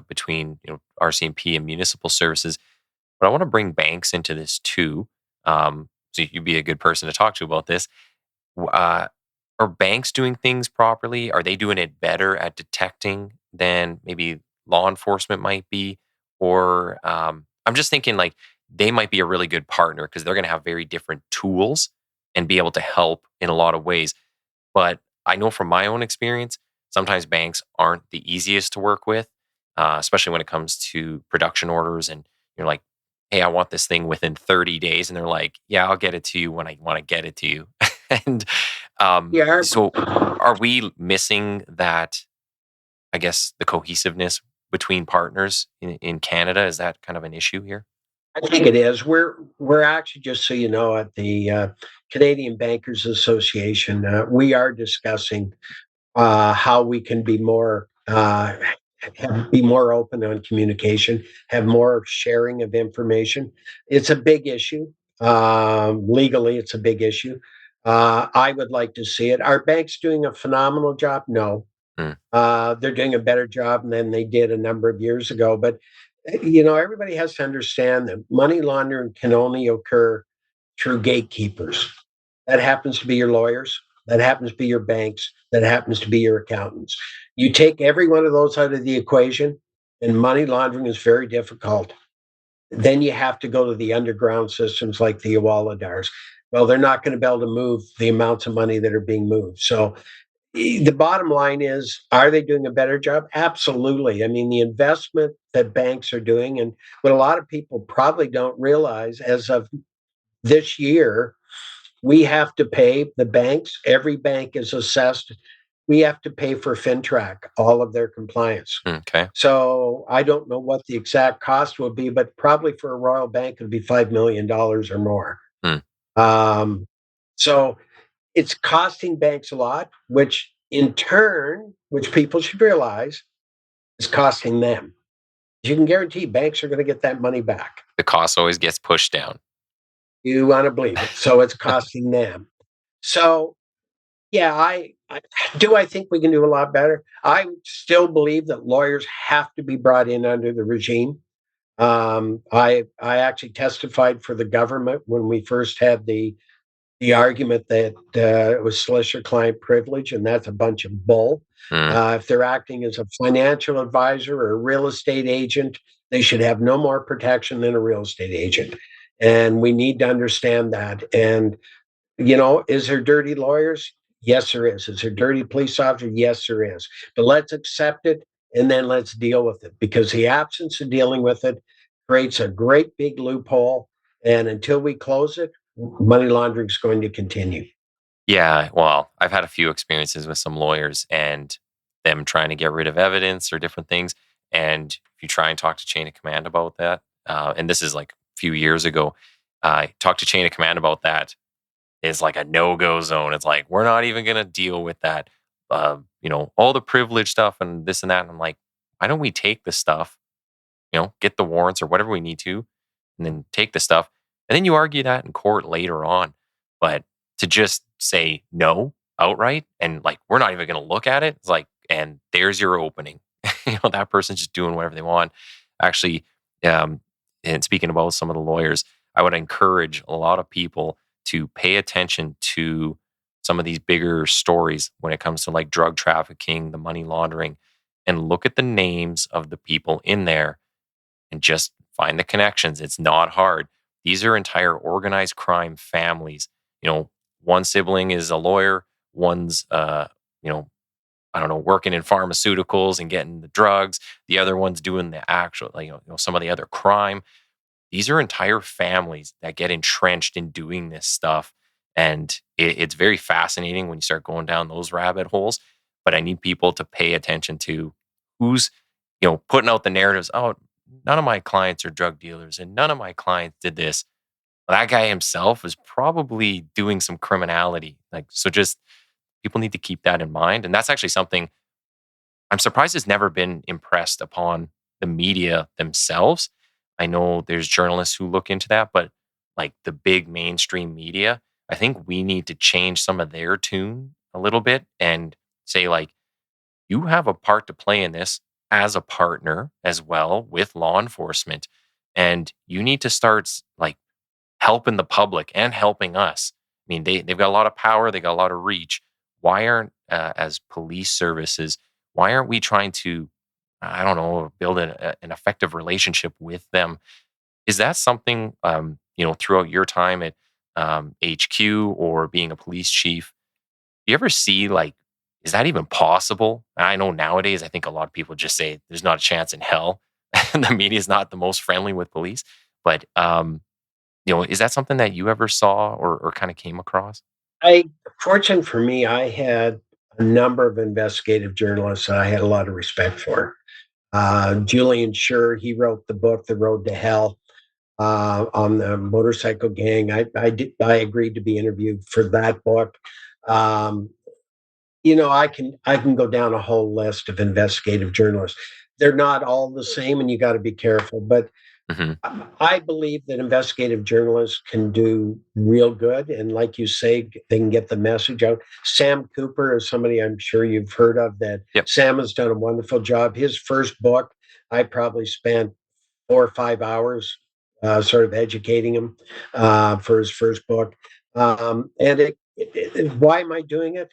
between RCMP and municipal services, but I want to bring banks into this too. So you'd be a good person to talk to about this. Uh, are banks doing things properly? Are they doing it better at detecting than maybe law enforcement might be? Or I'm just thinking like they might be a really good partner because they're going to have very different tools and be able to help in a lot of ways. But I know from my own experience, sometimes banks aren't the easiest to work with, especially when it comes to production orders. And you're like, hey, I want this thing within 30 days. And they're like, yeah, I'll get it to you when I want to get it to you. and Yeah, so are we missing that, I guess, the cohesiveness between partners in Canada? Is that kind of an issue here? I think it is. We're actually, just so you know, at the Canadian Bankers Association, we are discussing how we can be more open on communication, have more sharing of information. It's a big issue. Legally, it's a big issue. I would like to see it. Are banks doing a phenomenal job? No. Mm, They're doing a better job than they did a number of years ago. But everybody has to understand that money laundering can only occur through gatekeepers. That happens to be your lawyers. That happens to be your banks. That happens to be your accountants. You take every one of those out of the equation, and money laundering is very difficult. Then you have to go to the underground systems like the Iwaladars. Well, they're not going to be able to move the amounts of money that are being moved. So the bottom line is, are they doing a better job? Absolutely. I mean, the investment that banks are doing, and what a lot of people probably don't realize, as of this year, we have to pay the banks. Every bank is assessed. We have to pay for FinTrack, all of their compliance. okay. So I don't know what the exact cost will be, but probably for a Royal Bank, it would be $5 million or more. Mm, Um, so it's costing banks a lot, which in turn, which people should realize, is costing them. You can guarantee banks are going to get that money back. the cost always gets pushed down. You want to believe it. So it's costing them. So yeah, I think we can do a lot better. I still believe that lawyers have to be brought in under the regime. I actually testified for the government when we first had the argument that it was solicitor-client privilege, and that's a bunch of bull. Mm, If they're acting as a financial advisor or a real estate agent, they should have no more protection than a real estate agent. And we need to understand that. And is there dirty lawyers? Yes, there is. Is there dirty police officer? Yes, there is. But let's accept it and then let's deal with it, because the absence of dealing with it creates a great big loophole. And until we close it, money laundering is going to continue. yeah, well, I've had a few experiences with some lawyers and them trying to get rid of evidence or different things. And if you try and talk to chain of command about that, and this is like a few years ago, talk to chain of command about that is like a no-go zone. It's like, we're not even going to deal with that, all the privilege stuff and this and that. And I'm like, why don't we take the stuff, get the warrants or whatever we need to, and then take the stuff. And then you argue that in court later on. But to just say no outright and like, we're not even going to look at it, it's like, and there's your opening. That person's just doing whatever they want. Actually, and speaking about some of the lawyers, I would encourage a lot of people to pay attention to some of these bigger stories when it comes to like drug trafficking, the money laundering, and look at the names of the people in there and just find the connections. It's not hard. These are entire organized crime families. One sibling is a lawyer, one's you know, I don't know, working in pharmaceuticals and getting the drugs. The other one's doing the actual, some of the other crime. These are entire families that get entrenched in doing this stuff. And it's very fascinating when you start going down those rabbit holes. But I need people to pay attention to who's, putting out the narratives. Oh, none of my clients are drug dealers and none of my clients did this. Well, that guy himself was probably doing some criminality. So just people need to keep that in mind. And that's actually something I'm surprised has never been impressed upon the media themselves. I know there's journalists who look into that, but like the big mainstream media, I think we need to change some of their tune a little bit and say, like, you have a part to play in this as a partner as well with law enforcement. And you need to start like helping the public and helping us. I mean, they've got a lot of power, they got a lot of reach. Why aren't, as police services, why aren't we trying to, I don't know, build an effective relationship with them? Is that something, throughout your time at HQ or being a police chief, do you ever see like, is that even possible? And I know nowadays, I think a lot of people just say there's not a chance in hell. The media is not the most friendly with police, but is that something that you ever saw or kind of came across? Fortunate for me, I had a number of investigative journalists that I had a lot of respect for. Julian Schur, he wrote the book, The Road to Hell, on the motorcycle gang. I agreed to be interviewed for that book. Um, I can go down a whole list of investigative journalists. They're not all the same, and you got to be careful. But Hmm. I believe that investigative journalists can do real good. And like you say, they can get the message out. Sam Cooper is somebody I'm sure you've heard of that Yep. Sam has done a wonderful job. His first book, I probably spent 4 or 5 hours sort of educating him for his first book. Why am I doing it?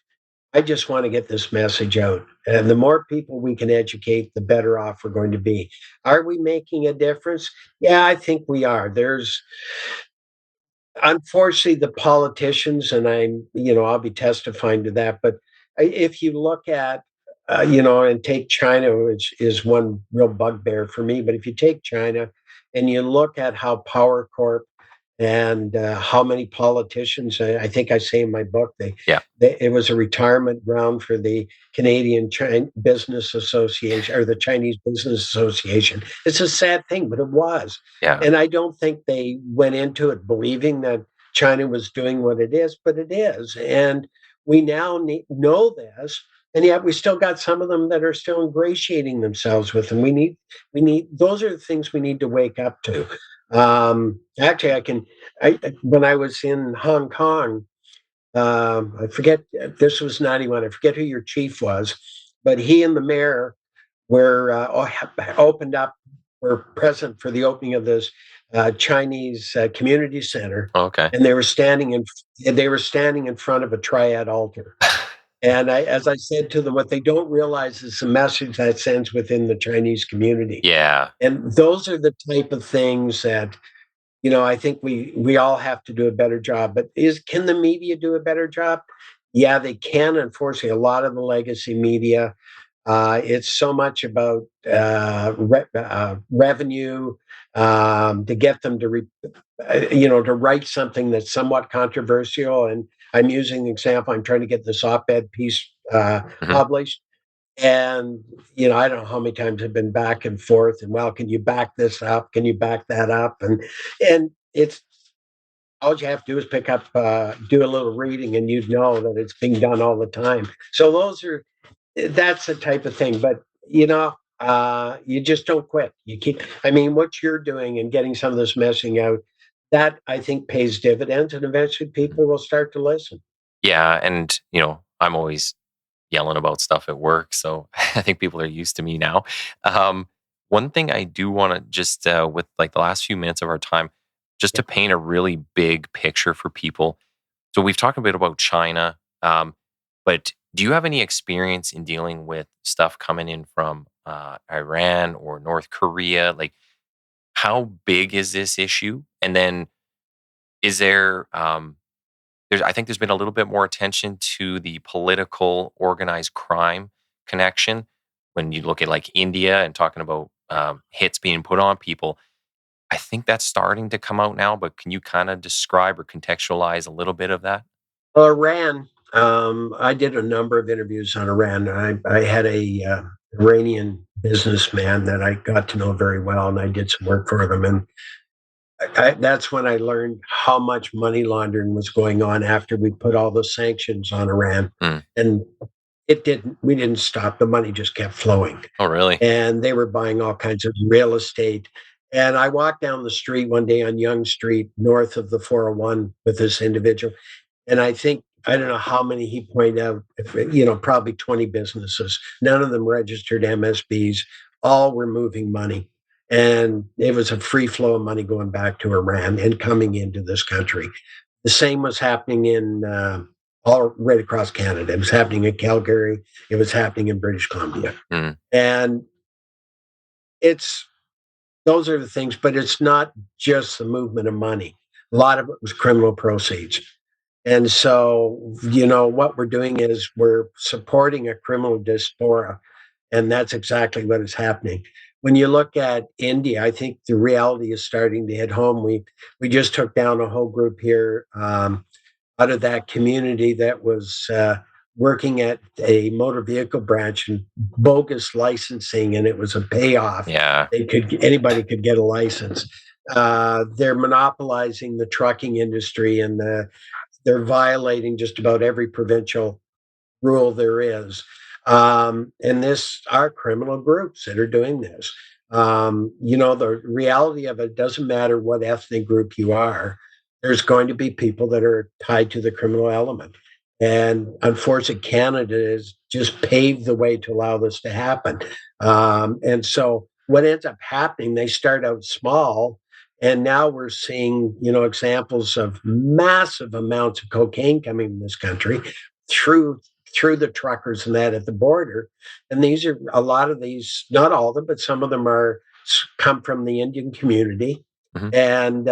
I just want to get this message out. And the more people we can educate, the better off we're going to be. Are we making a difference? Yeah, I think we are. There's unfortunately the politicians, and I'll be testifying to that. But if you look at, and take China, which is one real bugbear for me, but if you take China and you look at how Power Corp and how many politicians, I think I say in my book, Yeah. it was a retirement ground for the Canadian Business Association or the Chinese Business Association. It's a sad thing, but it was. Yeah. And I don't think they went into it believing that China was doing what it is, but it is. And we now know this. And yet we still got some of them that are still ingratiating themselves with them. Those are the things we need to wake up to. Actually, when I was in Hong Kong, I forget, this was 91. I forget who your chief was, but he and the mayor were opened up, were present for the opening of this Chinese community center, Okay. and they were standing in front of a triad altar. And as I said to them, what they don't realize is the message that sends within the Chinese community. Yeah. And those are the type of things that I think we all have to do a better job. But can the media do a better job? Yeah, they can. Unfortunately, a lot of the legacy media, it's so much about revenue, to get them to write something that's somewhat controversial. And I'm using the example. I'm trying to get this op-ed piece Hmm. published. And, I don't know how many times I've been back and forth and, well, can you back this up? Can you back that up? And it's all you have to do is pick up, do a little reading and you'd know that it's being done all the time. So that's the type of thing. But, you just don't quit. I mean, what you're doing and getting some of this messing out, that I think pays dividends and eventually people will start to listen. Yeah. And, I'm always yelling about stuff at work. So I think people are used to me now. Um, One thing I do want to just, with like the last few minutes of our time, just Yeah. to paint a really big picture for people. So we've talked a bit about China, but Do you have any experience in dealing with stuff coming in from Iran or North Korea? Like, how big is this issue? And then is there, I think there's been a little bit more attention to the political organized crime connection when you look at like India and talking about hits being put on people. I think that's starting to come out now, but can you kind of describe or contextualize a little bit of that? Well, Iran, I did a number of interviews on Iran. I had a Iranian businessman that I got to know very well, and I did some work for them. And that's when I learned how much money laundering was going on after we put all the sanctions on Iran. Mm. And we didn't stop. The money just kept flowing. Oh, really? And they were buying all kinds of real estate. And I walked down the street one day on Young Street, north of the 401, with this individual. And I don't know how many he pointed out, probably 20 businesses. None of them registered MSBs. All were moving money. And it was a free flow of money going back to Iran and coming into this country. The same was happening in all right across Canada. It was happening in Calgary. It was happening in British Columbia. Mm. And those are the things, but it's not just the movement of money. A lot of it was criminal proceeds. And so, what we're doing is we're supporting a criminal diaspora, and that's exactly what is happening. When you look at India, I think the reality is starting to hit home. We just took down a whole group here out of that community that was working at a motor vehicle branch and bogus licensing, and it was a payoff. Yeah. Anybody could get a license. They're monopolizing the trucking industry, and they're violating just about every provincial rule there is. And this are criminal groups that are doing this. The reality of it doesn't matter what ethnic group you are. There's going to be people that are tied to the criminal element. And unfortunately, Canada has just paved the way to allow this to happen. And so what ends up happening, they start out small, and now we're seeing, examples of massive amounts of cocaine coming in this country through the truckers and that at the border. And these are a lot of these, not all of them, but some of them come from the Indian community. Mm-hmm. And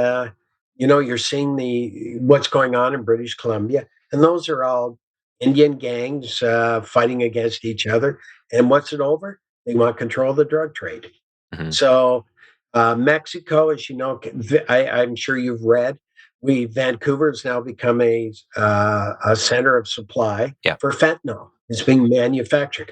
you're seeing what's going on in British Columbia, and those are all Indian gangs fighting against each other. And what's it over? They want control of the drug trade. Mm-hmm. So Mexico, as you know, I'm sure you've read, Vancouver has now become a center of supply for fentanyl. It's being manufactured.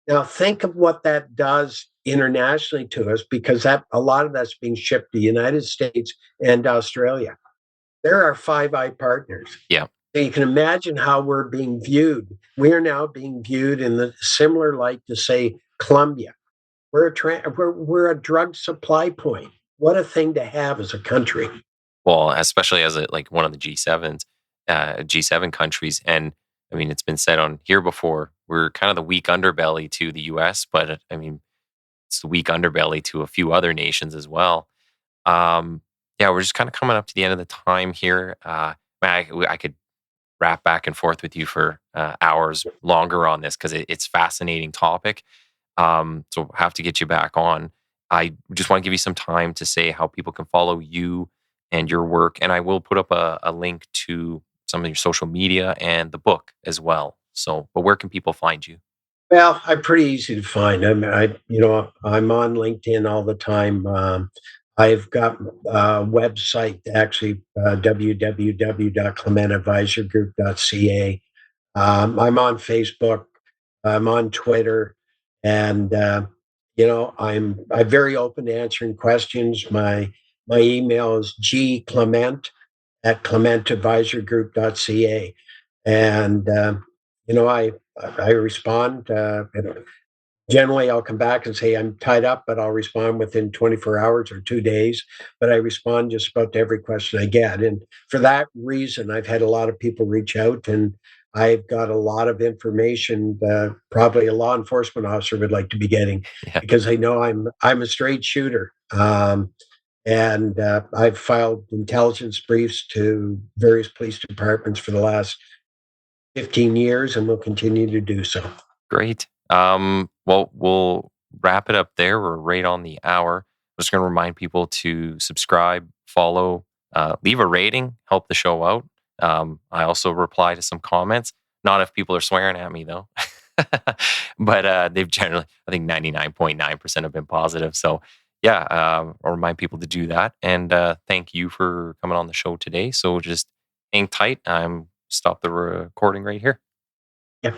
Now, think of what that does internationally to us, because a lot of that's being shipped to the United States and Australia. There are Five Eye partners. Yeah. So you can imagine how we're being viewed. We are now being viewed in the similar light to, say, Colombia. We're a drug supply point. What a thing to have as a country. Well, especially as one of the G7 countries. And I mean, it's been said on here before, we're kind of the weak underbelly to the US, but I mean, it's the weak underbelly to a few other nations as well. We're just kind of coming up to the end of the time here. I could wrap back and forth with you for hours longer on this because it's a fascinating topic. So have to get you back on. I just want to give you some time to say how people can follow you and your work. And I will put up a link to some of your social media and the book as well. So, but where can people find you? Well, I'm pretty easy to find. I'm on LinkedIn all the time. I've got a website, actually, www.clementadvisorgroup.ca. I'm on Facebook. I'm on Twitter, and I'm very open to answering questions. My email is gclement@clementadvisorgroup.ca, and I respond. Generally, I'll come back and say I'm tied up, but I'll respond within 24 hours or 2 days. But I respond just about to every question I get. And for that reason, I've had a lot of people reach out, and I've got a lot of information probably a law enforcement officer would like to be getting, because they know I'm a straight shooter. And I've filed intelligence briefs to various police departments for the last 15 years, and we'll continue to do so. Great. Well, we'll wrap it up there. We're right on the hour. I'm just going to remind people to subscribe, follow, leave a rating, help the show out. I also reply to some comments. Not if people are swearing at me, though. But they've generally, I think 99.9% have been positive. So, yeah, I'll remind people to do that. And thank you for coming on the show today. So just hang tight. I'm stop the recording right here. Yeah.